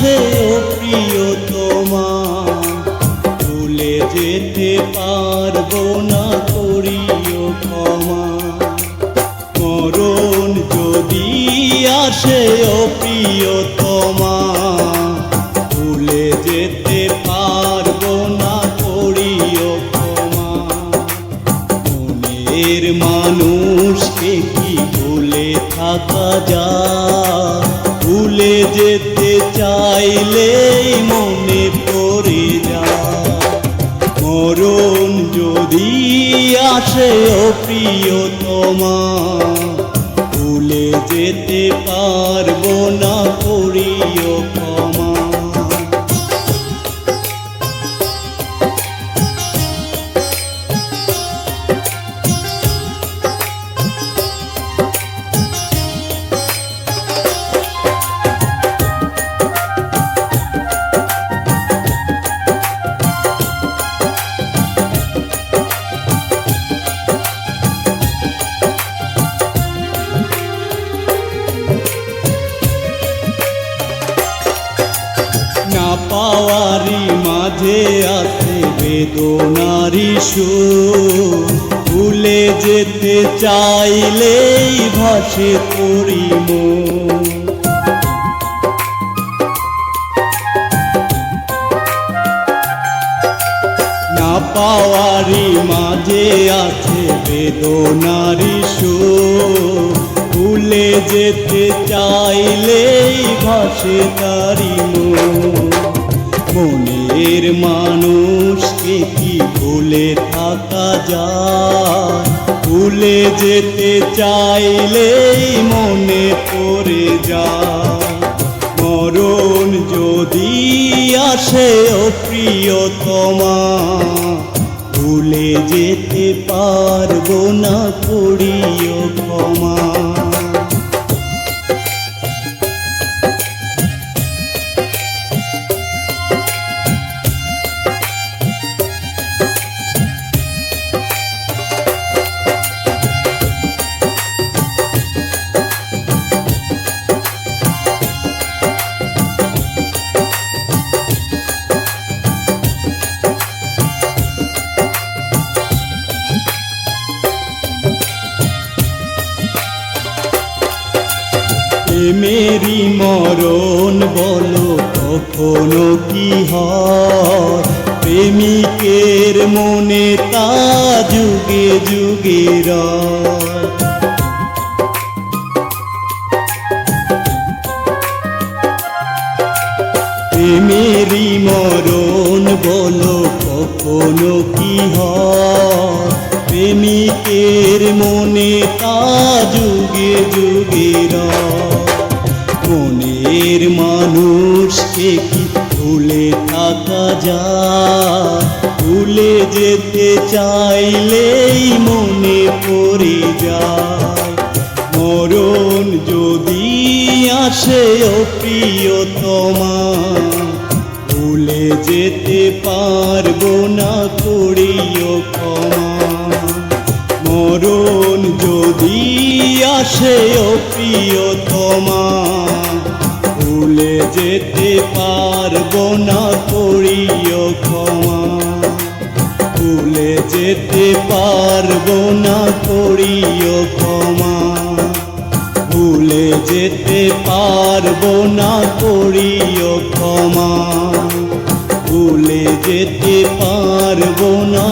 আসে ও প্রিয়তমা, ভুলে যেতে পারবো না, করিও ক্ষমা। মরণ যদি আসে ও প্রিয়তমা, ভুলে যেতে পারবো না, করিও ক্ষমা। মনের মানুষকে কি ভুলে থাকা যায়? ভুলে যেতে চাইলেই মনে পড়ে যায়। মরণ যদি আসে ও প্রিয়তমা, ভুলে যেতে পারবো না, করিও ক্ষমা। না পাওয়ারি মাঝে আছে বেদনারি সুর, ভুলে যেতে চাইলেই ভাসে তোরি মন। না পাওয়ারি মাঝে আছে বেদনারি সুর, ভুলে যেতে চাইলেই ভাসে তারি মন। মনের মানুষকে কি ভুলে থাকা যায়? ভুলে যেতে চাইলেই মনে পড়ে যায়। মরণ যদি আসে ও প্রিয়তমা, ভুলে যেতে পারবো না, করিও ক্ষমা। প্রেমেরই মরণ বলো কখনো কি হয়? প্রেমিকের মনে তা যুগে যুগে রয়। প্রেমেরই মরণ বলো কখনো কি হয়? প্রেমিকের মনে তা যুগে যুগে রয়। মনের মানুষকে কি ভুলে থাকা যায়? ভুলে যেতে চাইলেই মনে পড়ে যায়। মরণ যদি আসে ও প্রিয়তমা, ভুলে যেতে পারবো না, করিও ক্ষমা। মরণ যদি আসে ও প্রিয়তমা, ভুলে যেতে পারবো না, করিও ক্ষমা। ভুলে যেতে পারবো না, করিও ক্ষমা। ভুলে যেতে পারবো না, করিও ক্ষমা। ভুলে যেতে পারবো না,